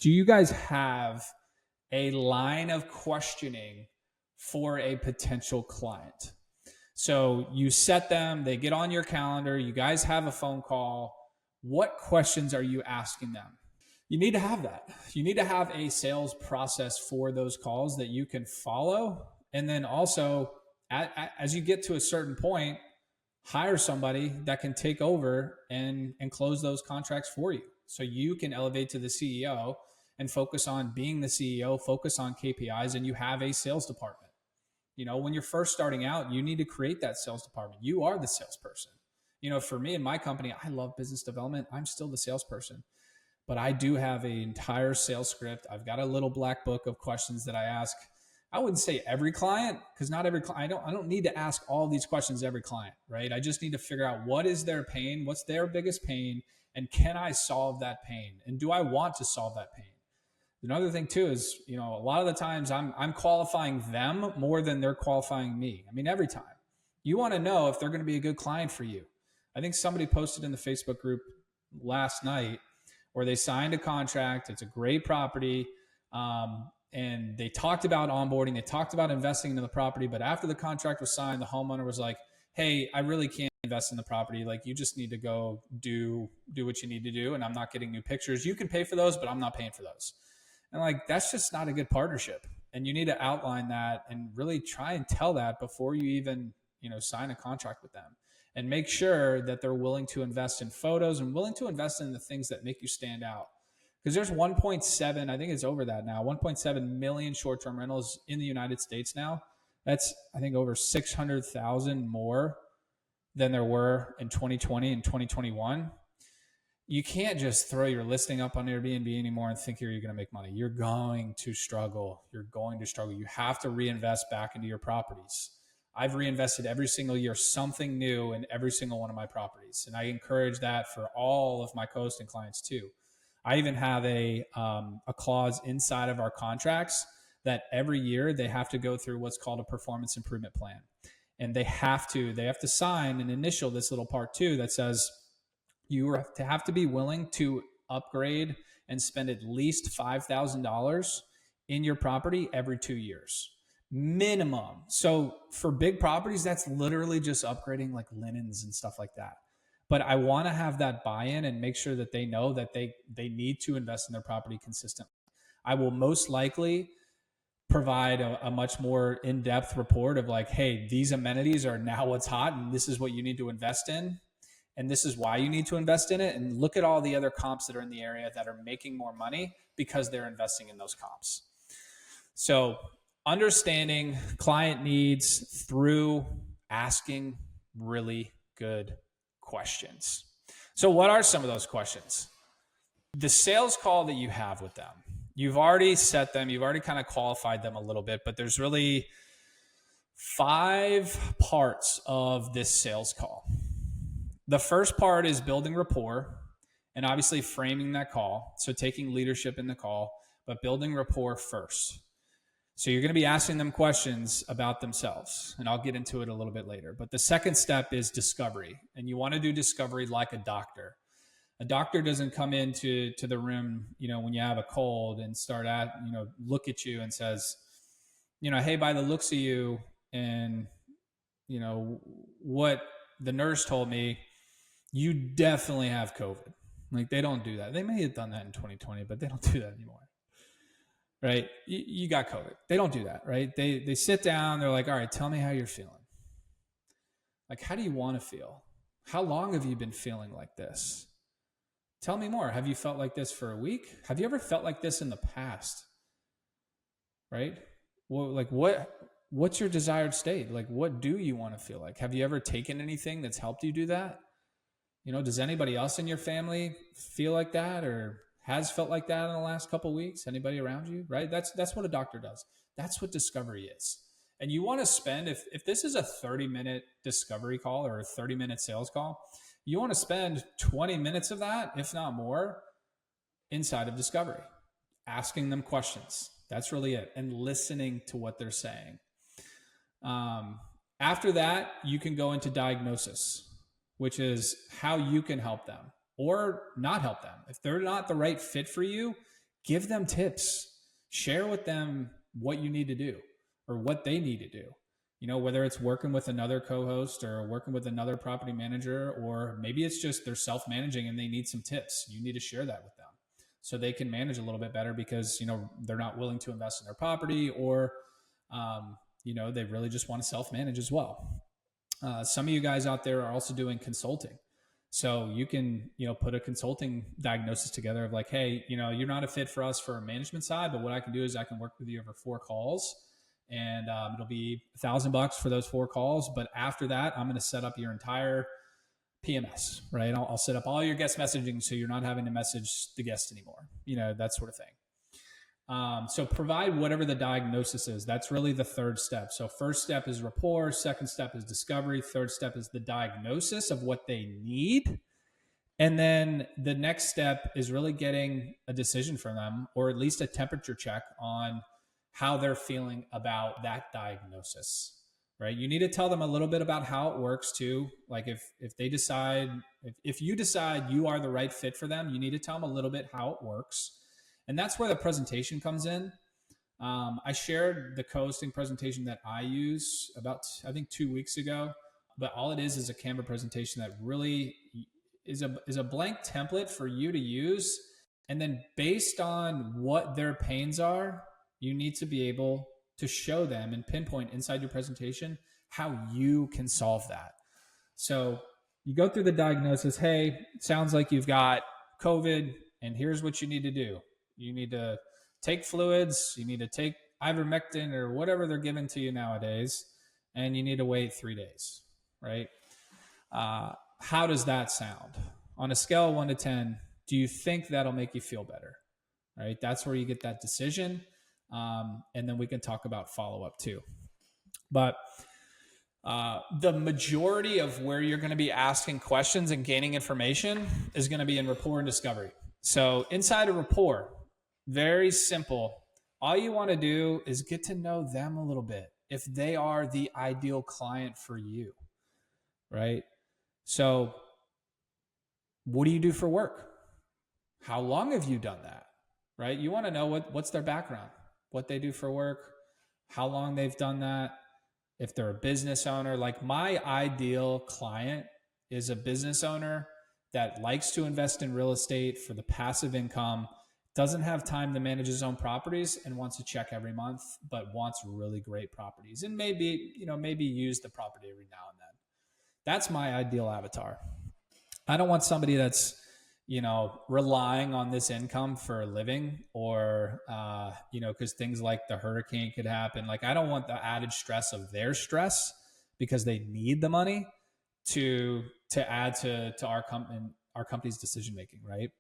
do you guys have a line of questioning for a potential client? So you set them, they get on your calendar, you guys have a phone call. What questions are you asking them? You need to have that. You need to have a sales process for those calls that you can follow. And then also, as you get to a certain point, hire somebody that can take over and close those contracts for you. So you can elevate to the CEO and focus on being the CEO, focus on KPIs, and you have a sales department. You know, when you're first starting out, you need to create that sales department. You are the salesperson. You know, for me and my company, I love business development. I'm still the salesperson, but I do have an entire sales script. I've got a little black book of questions that I ask. I wouldn't say every client, because not every client, I don't need to ask all these questions to every client, right? I just need to figure out what is their pain, what's their biggest pain, and can I solve that pain? And do I want to solve that pain? Another thing too is, you know, a lot of the times I'm qualifying them more than they're qualifying me. I mean, every time. You want to know if they're going to be a good client for you. I think somebody posted in the Facebook group last night where they signed a contract. It's a great property. And they talked about onboarding. They talked about investing into the property. But after the contract was signed, the homeowner was like, hey, I really can't invest in the property. Like, you just need to go do what you need to do. And I'm not getting new pictures. You can pay for those, but I'm not paying for those. And like, that's just not a good partnership. And you need to outline that and really try and tell that before you even, you know, sign a contract with them, and make sure that they're willing to invest in photos and willing to invest in the things that make you stand out. Because there's 1.7, I think it's over that now, 1.7 million short-term rentals in the United States now. That's, I think, over 600,000 more than there were in 2020 and 2021. You can't just throw your listing up on Airbnb anymore and think you're going to make money. You're going to struggle. You're going to struggle. You have to reinvest back into your properties. I've reinvested every single year something new in every single one of my properties. And I encourage that for all of my co-hosting clients too. I even have a clause inside of our contracts that every year they have to go through what's called a performance improvement plan. And they have to sign and initial this little part too that says you have to be willing to upgrade and spend at least $5,000 in your property every 2 years. Minimum. So for big properties, that's literally just upgrading like linens and stuff like that. But I want to have that buy-in and make sure that they know that they need to invest in their property consistently. I will most likely provide a much more in-depth report of like, hey, these amenities are now what's hot and this is what you need to invest in. And this is why you need to invest in it. And look at all the other comps that are in the area that are making more money because they're investing in those comps. So understanding client needs through asking really good questions. So what are some of those questions? The sales call that you have with them, you've already set them, you've already kind of qualified them a little bit, but there's really 5 parts of this sales call. The first part is building rapport and obviously framing that call. So taking leadership in the call, but building rapport first. So you're going to be asking them questions about themselves, and I'll get into it a little bit later. But the second step is discovery, and you want to do discovery like a doctor. A doctor doesn't come into the room, you know, when you have a cold and start look at you and says, you know, hey, by the looks of you and, you know, what the nurse told me, you definitely have COVID. Like, they don't do that. They may have done that in 2020, but they don't do that anymore. Right? You got COVID. They don't do that, right? They sit down. They're like, all right, tell me how you're feeling. Like, how do you want to feel? How long have you been feeling like this? Tell me more. Have you felt like this for a week? Have you ever felt like this in the past? Right? Well, like, what's your desired state? Like, what do you want to feel like? Have you ever taken anything that's helped you do that? You know, does anybody else in your family feel like that or has felt like that in the last couple of weeks? Anybody around you, right? That's what a doctor does. That's what discovery is. And you want to spend, if this is a 30-minute discovery call or a 30-minute sales call, you want to spend 20 minutes of that, if not more, inside of discovery, asking them questions. That's really it. And listening to what they're saying. After that, you can go into diagnosis, which is how you can help them or not help them. If they're not the right fit for you, give them tips, share with them what you need to do or what they need to do. Whether it's working with another co-host or working with another property manager, or maybe it's just they're self-managing and they need some tips. You need to share that with them so they can manage a little bit better because, they're not willing to invest in their property, or, they really just want to self-manage as well. Some of you guys out there are also doing consulting. So you can, put a consulting diagnosis together of like, hey, you're not a fit for us for a management side, but what I can do is I can work with you over 4 calls, and it'll be $1,000 for those 4 calls. But after that, I'm going to set up your entire PMS, right? I'll set up all your guest messaging so you're not having to message the guest anymore, that sort of thing. So provide whatever the diagnosis is. That's really the third step. So first step is rapport. Second step is discovery. Third step is the diagnosis of what they need. And then the next step is really getting a decision from them, or at least a temperature check on how they're feeling about that diagnosis, right? You need to tell them a little bit about how it works too. Like if they decide, if you decide you are the right fit for them, you need to tell them a little bit how it works. And that's where the presentation comes in. I shared the cohosting presentation that I use about, I think, 2 weeks ago, but all it is a Canva presentation that really is a blank template for you to use. And then based on what their pains are, you need to be able to show them and pinpoint inside your presentation how you can solve that. So you go through the diagnosis. Hey, it sounds like you've got COVID, and here's what you need to do. You need to take fluids. You need to take ivermectin or whatever they're giving to you nowadays, and you need to wait 3 days, right? How does that sound? On a scale of 1 to 10, do you think that'll make you feel better? Right? That's where you get that decision. And then we can talk about follow-up too. But the majority of where you're going to be asking questions and gaining information is going to be in rapport and discovery. So inside of rapport, very simple. All you want to do is get to know them a little bit, if they are the ideal client for you, right? So what do you do for work? How long have you done that, right? You want to know what's their background, what they do for work, how long they've done that, if they're a business owner. Like my ideal client is a business owner that likes to invest in real estate for the passive income, doesn't have time to manage his own properties, and wants a check every month, but wants really great properties and maybe use the property every now and then. That's my ideal avatar. I don't want somebody that's, relying on this income for a living, or, because things like the hurricane could happen. Like I don't want the added stress of their stress because they need the money to add to our company's decision-making. Right.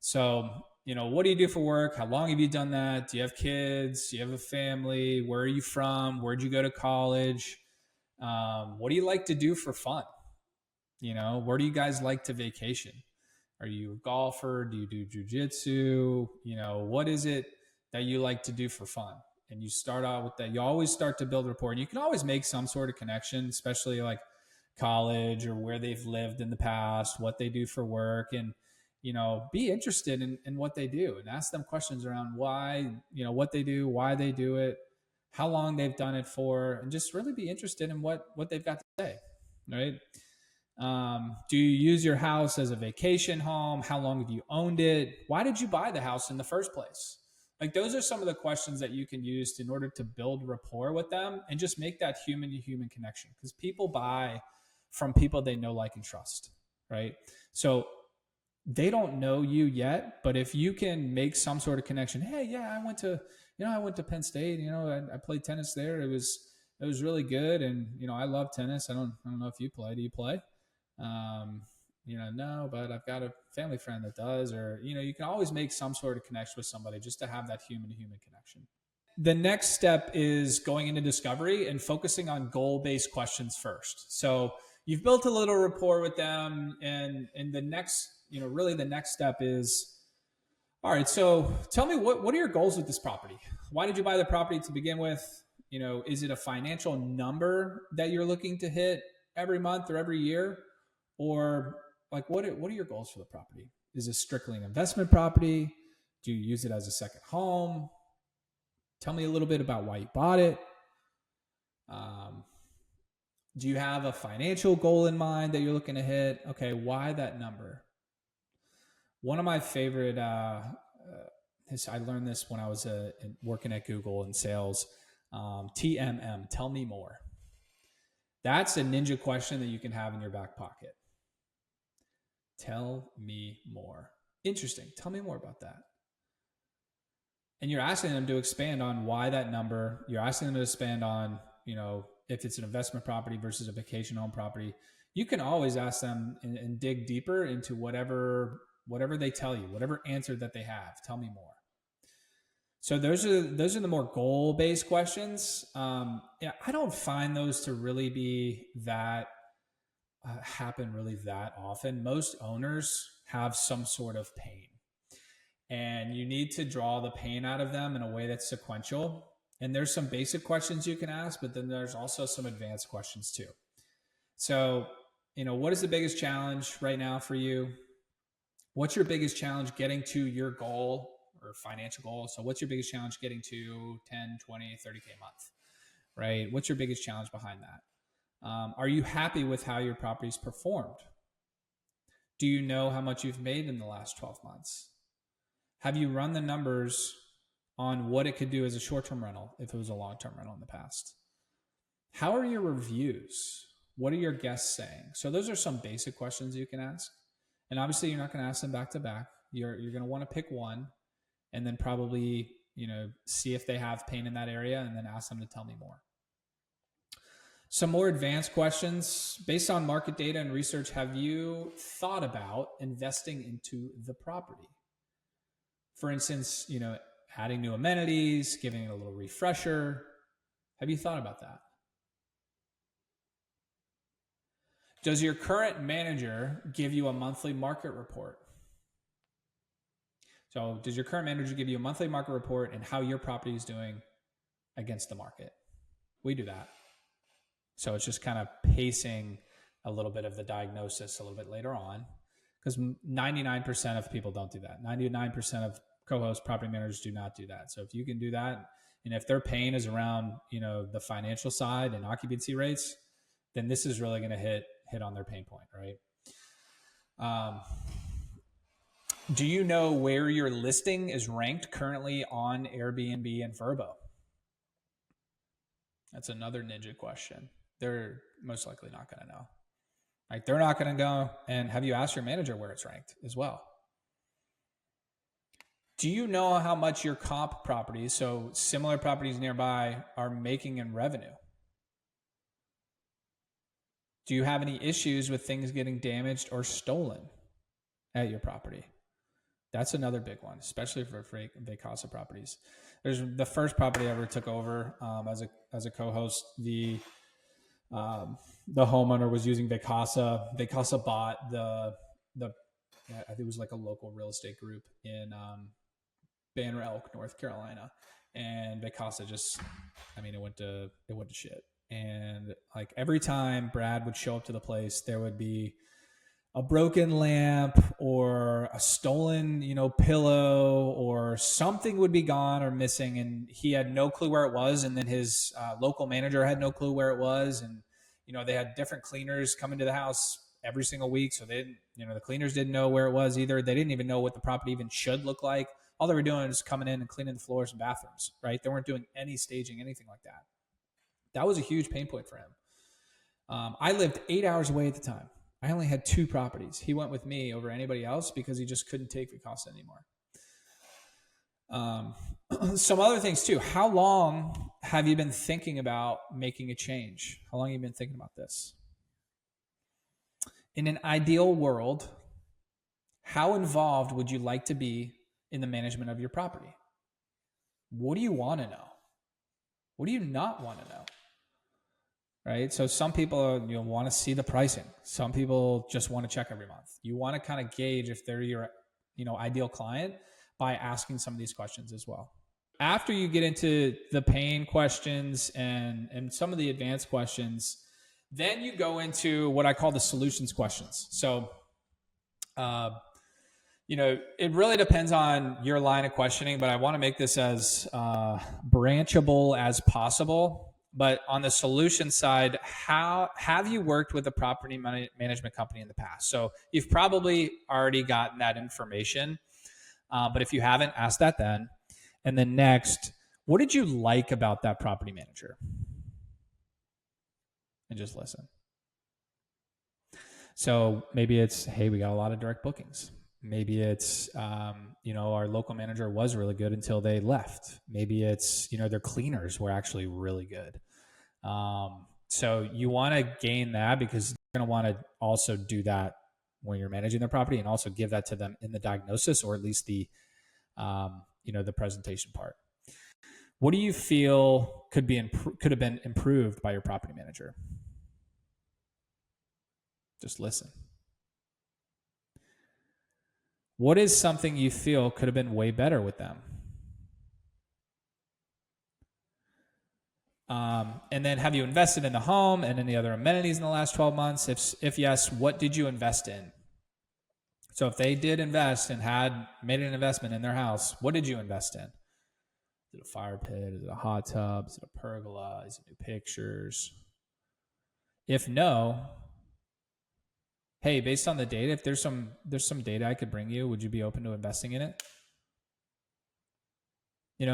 So, what do you do for work? How long have you done that? Do you have kids? Do you have a family? Where are you from? Where'd you go to college? What do you like to do for fun? Where do you guys like to vacation? Are you a golfer? Do you do jujitsu? What is it that you like to do for fun? And you start out with that. You always start to build rapport. And you can always make some sort of connection, especially like college or where they've lived in the past, what they do for work, and, be interested in what they do and ask them questions around why, what they do, why they do it, how long they've done it for, and just really be interested in what they've got to say, right? Do you use your house as a vacation home? How long have you owned it? Why did you buy the house in the first place? Like those are some of the questions that you can use in order to build rapport with them and just make that human to human connection, because people buy from people they know, like, and trust, right? So they don't know you yet, but if you can make some sort of connection, hey, yeah, I went to Penn State, I played tennis there. It was really good. And, I love tennis. I don't know if you play. Do you play? No, but I've got a family friend that does, or, you can always make some sort of connection with somebody just to have that human to human connection. The next step is going into discovery and focusing on goal-based questions first. So you've built a little rapport with them, and the next, really the next step is, all right, so tell me what are your goals with this property? Why did you buy the property to begin with? Is it a financial number that you're looking to hit every month or every year? Or like, what are your goals for the property? Is this strictly an investment property? Do you use it as a second home? Tell me a little bit about why you bought it. Do you have a financial goal in mind that you're looking to hit? Okay, why that number? One of my favorite, I learned this when I was working at Google in sales. TMM, tell me more. That's a ninja question that you can have in your back pocket. Tell me more. Interesting. Tell me more about that. And you're asking them to expand on why that number. You're asking them to expand on, if it's an investment property versus a vacation home property. You can always ask them and dig deeper into whatever they tell you, whatever answer that they have. Tell me more. So those are the more goal-based questions. I don't find those to really be that happen really that often. Most owners have some sort of pain, and you need to draw the pain out of them in a way that's sequential. And there's some basic questions you can ask, but then there's also some advanced questions too. So, what is the biggest challenge right now for you? What's your biggest challenge getting to your goal or financial goal? So what's your biggest challenge getting to 10, 20, 30K a month, right? What's your biggest challenge behind that? Are you happy with how your property's performed? Do you know how much you've made in the last 12 months? Have you run the numbers on what it could do as a short-term rental if it was a long-term rental in the past? How are your reviews? What are your guests saying? So those are some basic questions you can ask. And obviously you're not going to ask them back to back. You're going to want to pick one and then probably, see if they have pain in that area and then ask them to tell me more. Some more advanced questions. Based on market data and research, have you thought about investing into the property? For instance, adding new amenities, giving it a little refresher. Have you thought about that? Does your current manager give you a monthly market report? So does your current manager give you a monthly market report and how your property is doing against the market? We do that. So it's just kind of pacing a little bit of the diagnosis a little bit later on, because 99% of people don't do that. 99% of co-host property managers do not do that. So if you can do that, and if their pain is around, the financial side and occupancy rates, then this is really going to hit on their pain point, right? Do you know where your listing is ranked currently on Airbnb and Vrbo? That's another ninja question. They're most likely not going to know. Like, they're not going to go. And have you asked your manager where it's ranked as well? Do you know how much your comp properties, so similar properties nearby, are making in revenue? Do you have any issues with things getting damaged or stolen at your property? That's another big one, especially for Vacasa properties. There's the first property I ever took over as a co-host. The homeowner was using Vacasa. Vacasa bought the I think it was like a local real estate group in Banner Elk, North Carolina, and Vacasa just, it went to shit. And like every time Brad would show up to the place, there would be a broken lamp or a stolen, pillow, or something would be gone or missing, and he had no clue where it was. And then his local manager had no clue where it was. And, they had different cleaners come into the house every single week. So they didn't, the cleaners didn't know where it was either. They didn't even know what the property even should look like. All they were doing is coming in and cleaning the floors and bathrooms, right? They weren't doing any staging, anything like that. That was a huge pain point for him. I lived 8 hours away at the time. I only had 2 properties. He went with me over anybody else because he just couldn't take Vacasa anymore. Some other things too. How long have you been thinking about making a change? How long have you been thinking about this? In an ideal world, how involved would you like to be in the management of your property? What do you want to know? What do you not want to know? Right? So some people want to see the pricing. Some people just want to check every month. You want to kind of gauge if they're your ideal client by asking some of these questions as well. After you get into the pain questions and some of the advanced questions, then you go into what I call the solutions questions. So It really depends on your line of questioning, but I want to make this as branchable as possible. But on the solution side, how have you worked with a property management company in the past? So you've probably already gotten that information. But if you haven't, ask that then. And then next, what did you like about that property manager? And just listen. So maybe it's, hey, we got a lot of direct bookings. Maybe it's, our local manager was really good until they left. Maybe it's, their cleaners were actually really good. So you want to gain that because you're going to want to also do that when you're managing their property and also give that to them in the diagnosis or at least the presentation part. What do you feel could have been improved by your property manager? Just listen. What is something you feel could have been way better with them? And then have you invested in the home and any other amenities in the last 12 months? If yes, what did you invest in? So if they did invest and had made an investment in their house, what did you invest in? Is it a fire pit? Is it a hot tub? Is it a pergola? Is it new pictures? If no, hey, based on the data, if there's some data I could bring you, would you be open to investing in it?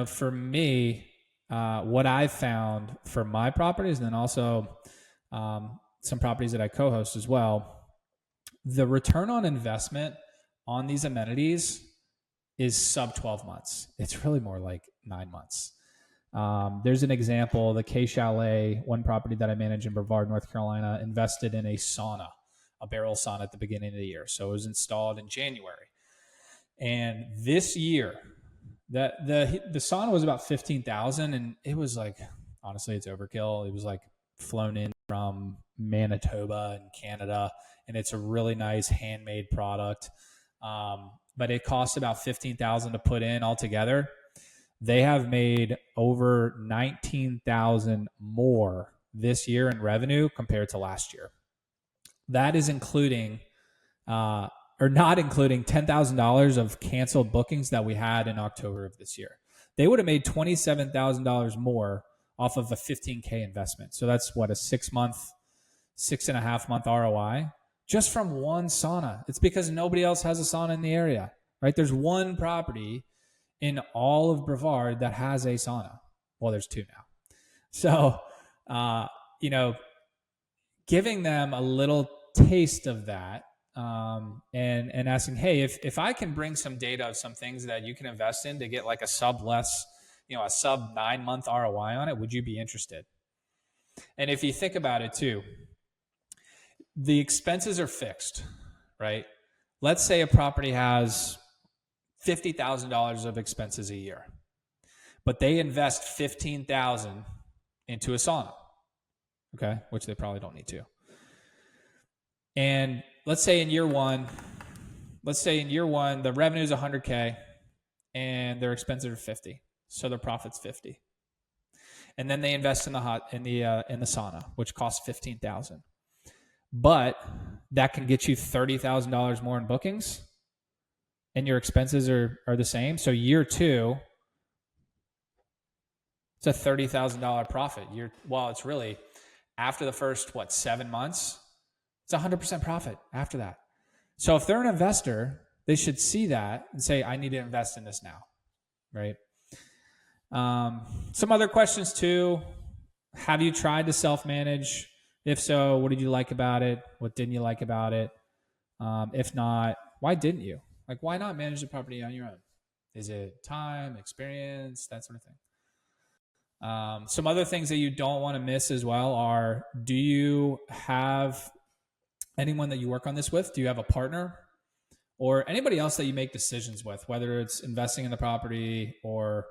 For me, what I've found for my properties and then also some properties that I co-host as well, the return on investment on these amenities is sub 12 months. It's really more like 9 months. There's an example, the K Chalet, one property that I manage in Brevard, North Carolina, invested in a sauna, a barrel sauna at the beginning of the year. So it was installed in January. And this year, the sauna was about $15,000, and it was like, honestly, it's overkill. It was like flown in from Manitoba in Canada, and it's a really nice handmade product. But it costs about $15,000 to put in altogether. They have made over $19,000 more this year in revenue compared to last year. That is including, or not including $10,000 of canceled bookings that we had in October of this year. They would have made $27,000 more off of a $15K investment. So that's what, a 6.5 month ROI just from one sauna. It's because nobody else has a sauna in the area, right? There's one property in all of Brevard that has a sauna. Well, there's two now. So, giving them a little taste of that, and asking, hey, if I can bring some data of some things that you can invest in to get like a sub 9 month ROI on it, would you be interested? And if you think about it too, the expenses are fixed, right? Let's say a property has $50,000 of expenses a year, but they invest $15,000 into a sauna, okay, which they probably don't need to. And let's say in year one, the revenue is $100K and their expenses are $50, so their profit's $50. And then they invest in the sauna, which costs $15,000. But that can get you $30,000 more in bookings, and your expenses are the same. So year two, it's a $30,000 profit. It's really after the first 7 months, it's 100% profit after that. So if they're an investor, they should see that and say, I need to invest in this now, right? Some other questions too. Have you tried to self-manage? If so, what did you like about it? What didn't you like about it? If not, why didn't you? Like, why not manage the property on your own? Is it time, experience, that sort of thing? Some other things that you don't want to miss as well are, do you have anyone that you work on this with? Do you have a partner or anybody else that you make decisions with, whether it's investing in the property or,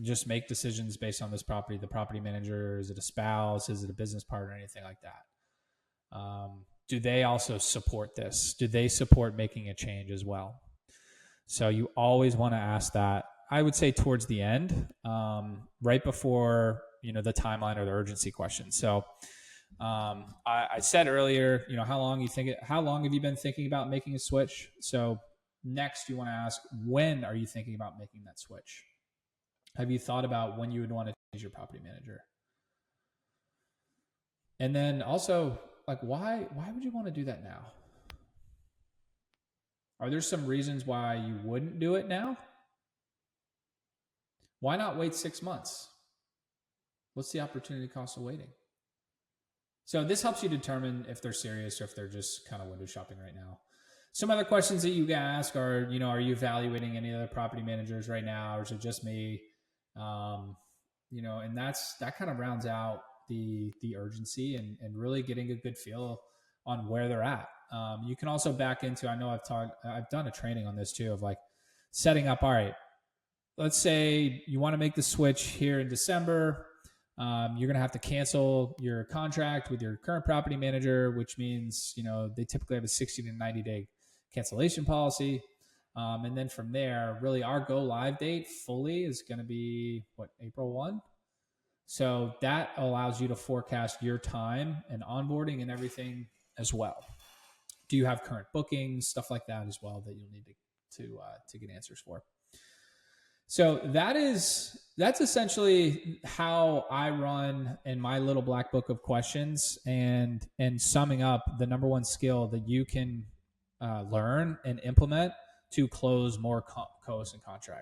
just make decisions based on this property, the property manager? Is it a spouse? Is it a business partner? Anything like that? Do they also support this? Do they support making a change as well? So you always want to ask that, I would say towards the end, right before, the timeline or the urgency question. So I said earlier, how long have you been thinking about making a switch? So next you want to ask, when are you thinking about making that switch? Have you thought about when you would want to change your property manager? And then also, like, why would you want to do that now? Are there some reasons why you wouldn't do it now? Why not wait 6 months? What's the opportunity cost of waiting? So this helps you determine if they're serious or if they're just kind of window shopping right now. Some other questions that you can ask are, are you evaluating any other property managers right now, or is it just me? And that kind of rounds out the urgency and really getting a good feel on where they're at. You can also back into, I know I've done a training on this too, of like setting up, all right, let's say you want to make the switch here in December. You're going to have to cancel your contract with your current property manager, which means, they typically have a 60 to 90 day cancellation policy. And then from there, really our go live date fully is going to be April 1. So that allows you to forecast your time and onboarding and everything as well. Do you have current bookings, stuff like that as well that you'll need to get answers for? So that's essentially how I run in my little black book of questions, and summing up the number one skill that you can learn and implement to close more co-hosts and contracts.